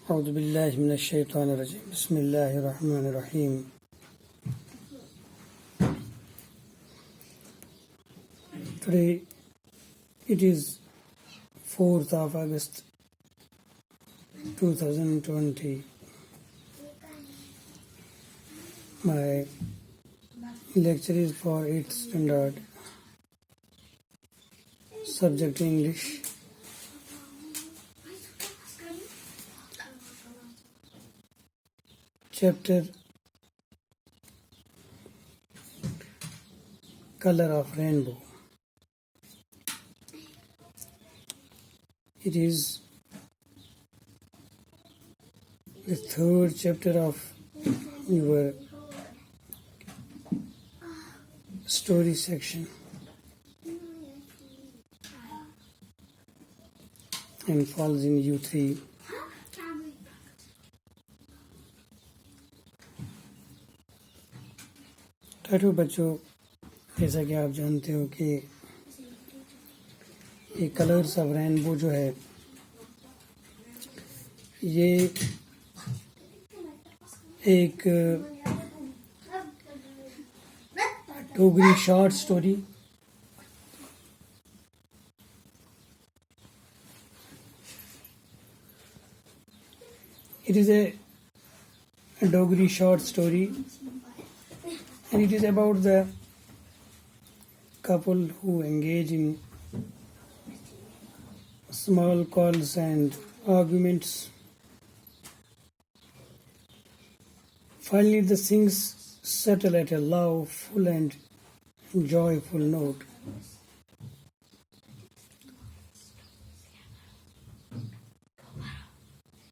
اعوذ باللہ من الشیطان الرجیم بسم اللہ الرحمن الرحیم Today it is 4th of August 2020. My lecture is for 8th standard, subject English. Chapter Color of Rainbow. It is the third chapter of your story section and falls in U3. ٹھہرو بچوں، جیسا کہ آپ جانتے ہو کہ یہ colours of Rainbow جو ہے یہ ایک Dogri short story Dogri short story, and it is about the couple who engage in small quarrels and arguments. Finally, the things settle at a loveful and joyful note.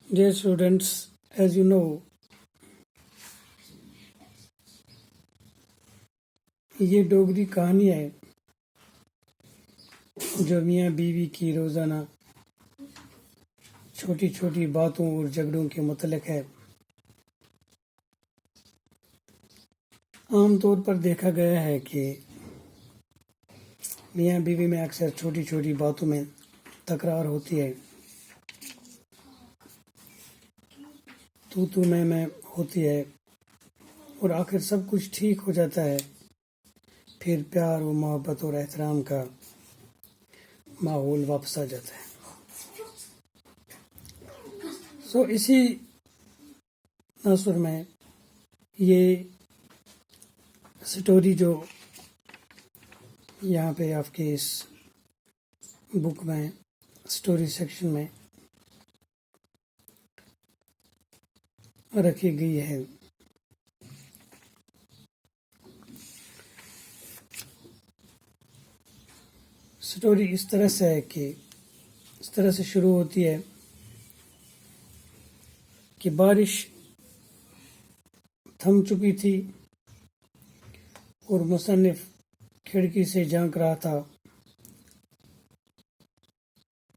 Dear students, as you know, یہ ڈوگری کہانی ہے جو میاں بیوی کی روزانہ چھوٹی چھوٹی باتوں اور جھگڑوں کے متعلق ہے۔ عام طور پر دیکھا گیا ہے کہ میاں بیوی میں اکثر چھوٹی چھوٹی باتوں میں تکرار ہوتی ہے، تو میں ہوتی ہے، اور آخر سب کچھ ٹھیک ہو جاتا ہے۔ پھر پیار و محبت اور احترام کا ماحول واپس آ جاتا ہے۔ اسی نثر میں یہ سٹوری جو یہاں پہ آپ کے اس بک میں سٹوری سیکشن میں رکھی گئی ہے، سٹوری اس طرح سے شروع ہوتی ہے کہ بارش تھم چکی تھی اور مصنف کھڑکی سے جھانک رہا تھا۔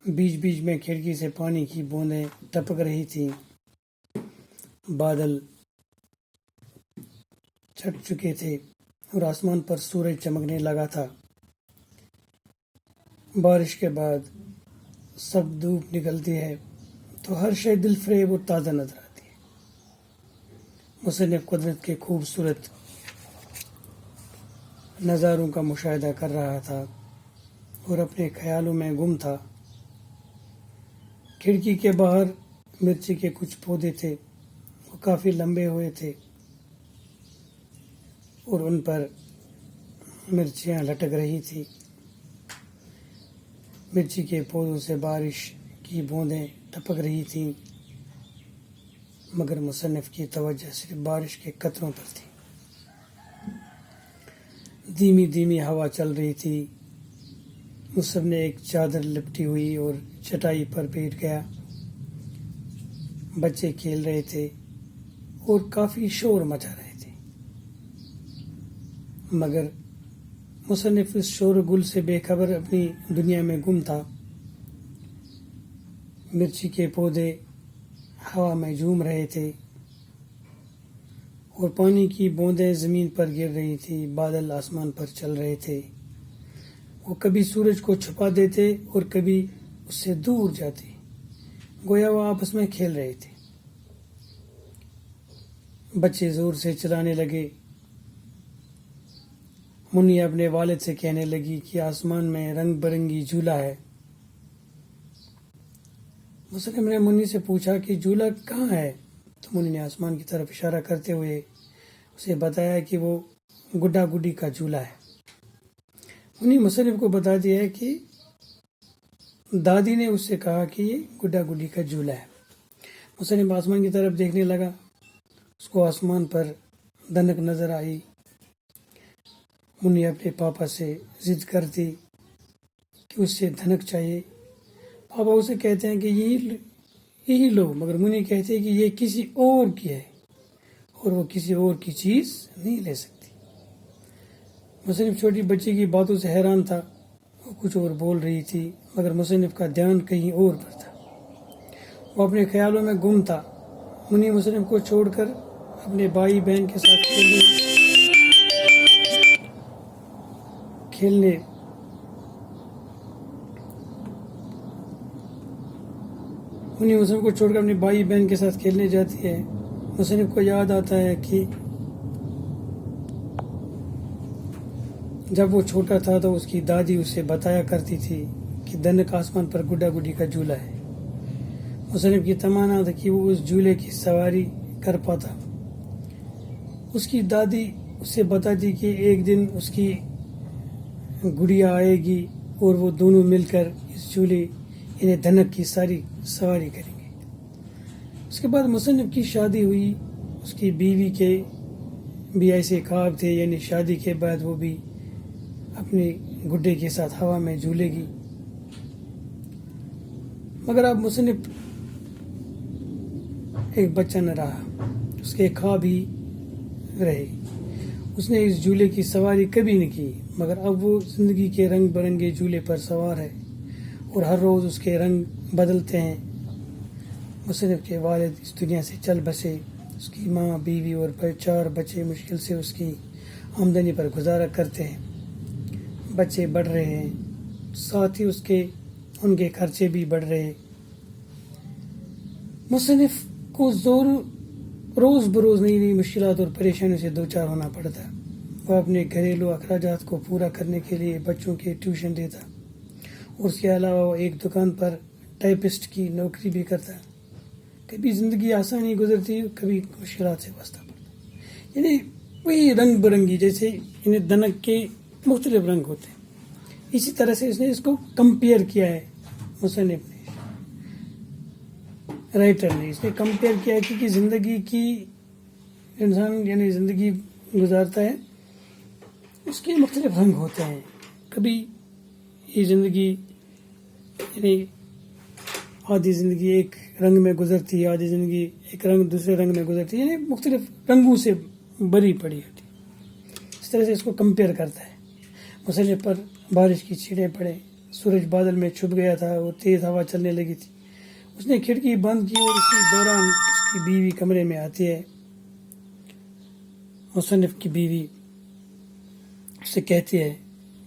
بیچ بیچ میں کھڑکی سے پانی کی بوندیں ٹپک رہی تھیں۔ بادل چھٹ چکے تھے اور آسمان پر سورج چمکنے لگا تھا۔ بارش کے بعد سب دھوپ نکلتی ہے تو ہر شے دل فریب اور تازہ نظر آتی ہے۔ مصنف قدرت کے خوبصورت نظاروں کا مشاہدہ کر رہا تھا اور اپنے خیالوں میں گم تھا۔ کھڑکی کے باہر مرچی کے کچھ پودے تھے، وہ کافی لمبے ہوئے تھے اور ان پر مرچیاں لٹک رہی تھی۔ مرچی کے پودوں سے بارش کی بوندیں ٹپک رہی تھیں، مگر مصنف کی توجہ صرف بارش کے قطروں پر تھی۔ دھیمی دھیمی ہوا چل رہی تھی۔ مصنف نے ایک چادر لپٹی ہوئی اور چٹائی پر بیٹھ گیا۔ بچے کھیل رہے تھے اور کافی شور مچا رہے تھے، مگر مصنف اس شور و گل سے بے خبر اپنی دنیا میں گم تھا۔ مرچی کے پودے ہوا میں جھوم رہے تھے اور پانی کی بوندیں زمین پر گر رہی تھی۔ بادل آسمان پر چل رہے تھے، وہ کبھی سورج کو چھپا دیتے اور کبھی اس سے دور جاتے، گویا وہ آپس میں کھیل رہے تھے۔ بچے زور سے چلانے لگے. منی اپنے والد سے کہنے لگی کہ آسمان میں رنگ برنگی جھولا ہے. مسلم نے منی سے پوچھا کہ جھولا کہاں ہے؟ تو منی نے آسمان کی طرف اشارہ کرتے ہوئے اسے بتایا کہ وہ گڈا گڈی کا جھولا ہے. منی مصنف کو بتا دیا ہے کہ دادی نے اس سے کہا کہ یہ گڈا گڈی کا جھولا ہے. مصنف آسمان کی طرف دیکھنے لگا. اس کو آسمان پر دنک نظر آئی. منی اپنے پاپا سے ضد کرتی کہ اس سے دھنک چاہیے. پاپا اسے کہتے ہیں کہ یہی لو، مگر منی کہتے ہیں کہ یہ کسی اور کی ہے اور وہ کسی اور کی چیز نہیں لے سکتی. مصنف چھوٹی بچی کی باتوں سے حیران تھا. وہ کچھ اور بول رہی تھی مگر مصنف کا دھیان کہیں اور پر تھا. وہ اپنے خیالوں میں گم تھا. منی مصنف کو چھوڑ کر اپنے بھائی بہن کے ساتھ کھیلنے منی مصنف کو چھوڑ کر اپنے بھائی بہن کے ساتھ کھیلنے جاتی ہے. مصنف کو یاد آتا ہے کہ جب وہ چھوٹا تھا تو اس کی دادی اسے بتایا کرتی تھی کہ دنک آسمان پر گڈا گڈی کا جھولا ہے. مصنف کی تمنا تھا کہ وہ اس جھولے کی سواری کر پاتا. اس کی دادی اسے بتاتی کہ ایک دن اس کی گڑیا آئے گی اور وہ دونوں مل کر اس جھولے یعنی دھنک کی ساری سواری کریں گے. اس کے بعد مصنف کی شادی ہوئی. اس کی بیوی کے بھی ایسے خواب تھے، یعنی شادی کے بعد وہ بھی اپنے گڈے کے ساتھ ہوا میں جھولے گی. مگر اب مصنف ایک بچہ نہ رہا. اس کے خواب ہی رہے. اس نے اس جھولے کی سواری کبھی نہیں کی، مگر اب وہ زندگی کے رنگ برنگے جھولے پر سوار ہے اور ہر روز اس کے رنگ بدلتے ہیں. مصنف کے والد اس دنیا سے چل بسے. اس کی ماں، بیوی اور 4 بچے مشکل سے اس کی آمدنی پر گزارا کرتے ہیں. بچے بڑھ رہے ہیں، ساتھ ہی ان کے خرچے بھی بڑھ رہے. مصنف کو روز بروز نئی نئی مشکلات اور پریشانیوں سے دوچار ہونا پڑتا. وہ اپنے گھریلو اخراجات کو پورا کرنے کے لیے بچوں کے ٹیوشن دیتا اور اس کے علاوہ وہ ایک دکان پر ٹائپسٹ کی نوکری بھی کرتا. کبھی زندگی آسانی گزرتی، کبھی مشکلات سے واسطہ پڑتا. یعنی وہی رنگ برنگی، جیسے انہیں دنک کے مختلف رنگ ہوتے ہیں، اسی طرح سے اس نے اس کو کمپیئر کیا ہے. مصنف نے، رائٹر نے اس نے کمپیئر کیا ہے کہ زندگی کی انسان یعنی زندگی گزارتا ہے، اس کے مختلف رنگ ہوتے ہیں. کبھی یہ زندگی یعنی آدھی زندگی ایک رنگ میں گزرتی ہے، آدھی زندگی ایک رنگ دوسرے رنگ میں گزرتی ہے، یعنی مختلف رنگوں سے بری پڑی ہوتی. اس طرح سے اس کو کمپیئر کرتا ہے. مصنف پر بارش کی چھینٹیں پڑے. سورج بادل میں چھپ گیا تھا اور تیز ہوا چلنے لگی تھی. اس نے کھڑکی بند کی اور اسی دوران اس کی بیوی کمرے میں آتی ہے. مصنف کی بیوی اسے کہتی ہے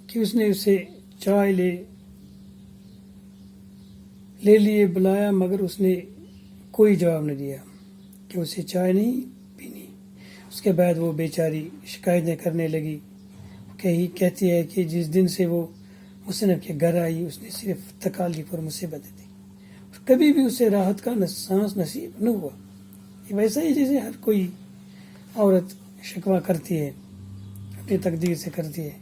کہ اس نے اسے چائے لے لیے بلایا، مگر اس نے کوئی جواب نہ دیا کہ اسے چائے نہیں پینی. اس کے بعد وہ بیچاری شکایتیں کرنے لگی. کہتی ہے کہ جس دن سے وہ مصنف کے گھر آئی اس نے صرف تکالیف اور مصیبتیں دی اور کبھی بھی اسے راحت کا سانس نصیب نہ ہوا. یہ ویسا ہی جیسے ہر کوئی عورت شکوہ کرتی ہے، اپنی تقدیر سے کرتی ہے.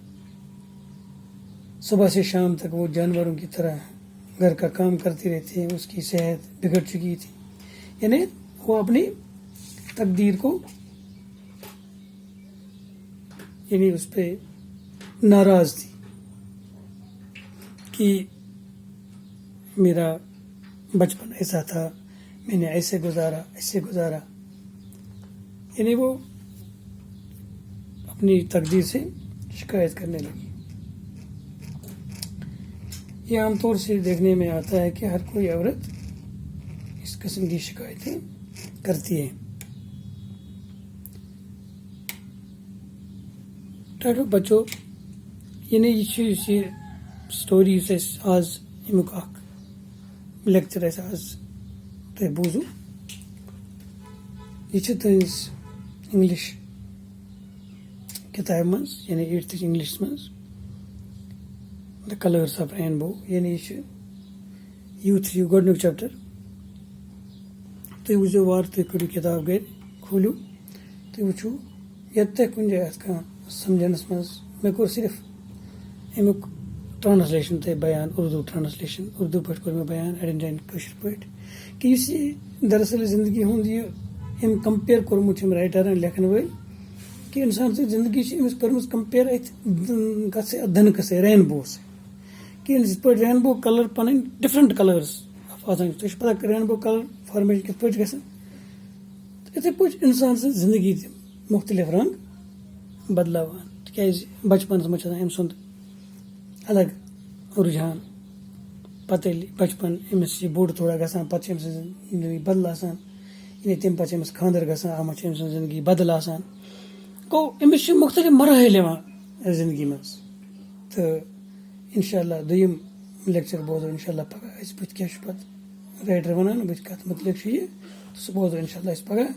صبح سے شام تک وہ جانوروں کی طرح گھر کا کام کرتی رہتی ہے. اس کی صحت بگڑ چکی تھی، یعنی وہ اپنی تقدیر کو یعنی اس پہ ناراض تھی کہ میرا بچپن ایسا تھا، میں نے ایسے گزارا. یعنی وہ اپنی تقدیر سے شکایت کرنے لگی. یہ عام طور سے دیکھنے میں آتا ہے کہ ہر کوئی عورت اس قسم کی شکایتیں کرتی ہے. ٹاٹو بچوں، یعنی یہ سٹوری آز امیک لیکچر آز تہ بوزو. یہ تہذ انگلش کتاب مز یعنی 8th انگلش مز دا کلرس آف رینبو یعنی یہ یوتھ گۄڈنیُک چیپٹر تُہۍ وٕچھزیو وارٕ تُہۍ کٔڑِو کِتاب گرِ کھوٗلِو تُہۍ وٕچھِو ییٚتہِ تۄہہِ کُنہِ جایہِ آسہِ کانٛہہ سمجھنس منٛز مےٚ کوٚر صرف امیُک ٹرانسلیشن تۄہہِ بیان اردوٗ ٹرانسلیشن اردوٗ پٲٹھۍ کوٚر مےٚ بیان اڑٮ۪ن جایَن کٲشِر پٲٹھۍ کہِ یُس یہِ دراصل زندگی ہُنٛد یہِ أمۍ کمپیر کوٚرمُت چھِ أمۍ رایٹرن لیکھن وٲلۍ کہِ انسان سٕنٛز زندگی چھِ أمِس کٔرمٕژ کمپیر أتھۍ کتھ سۭتۍ دھنکہٕ سۭتۍ رینبو سۭتۍ کہِ یِتھ پٲٹھۍ رینبو کلر پنٕنۍ ڈفرنٹ کلٲرٕس آسان تۄہہِ چھُ پتہ رینبو کلر فارمیشن کِتھ پٲٹھۍ چھِ گژھان یِتھٕے پٲٹھۍ انسان سٕنٛز زندگی تہِ مختلف رنٛگ بدلاوان تِکیازِ بچپنس منٛز چھُ آسان أمۍ سُنٛد الگ رُجحان پتہٕ ییٚلہِ بچپن أمِس چھِ بوٚڑ تھوڑا گژھان پتہٕ چھِ أمۍ سٕنٛز زندگی بدل آسان یعنی تمہِ پتہٕ چھِ أمِس خانٛدر گژھان اتھ منٛز چھِ أمۍ سٕنٛز زندگی بدل آسان گوٚو أمِس چھِ مختلف مراحل یِوان زندگی منٛز تہٕ انشاء اللہ دوٚیِم لیکچر بوزو انشاء اللہ پگاہ أسۍ بٕتھِ کیاہ چھُ پتہٕ رایٹر ونان بٕتھِ کتھ متعلق چھُ یہِ سُہ بوزو انشاء اللہ أسۍ پگاہ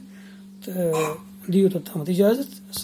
تہٕ دِیِو توٚتامتھ اِجازت.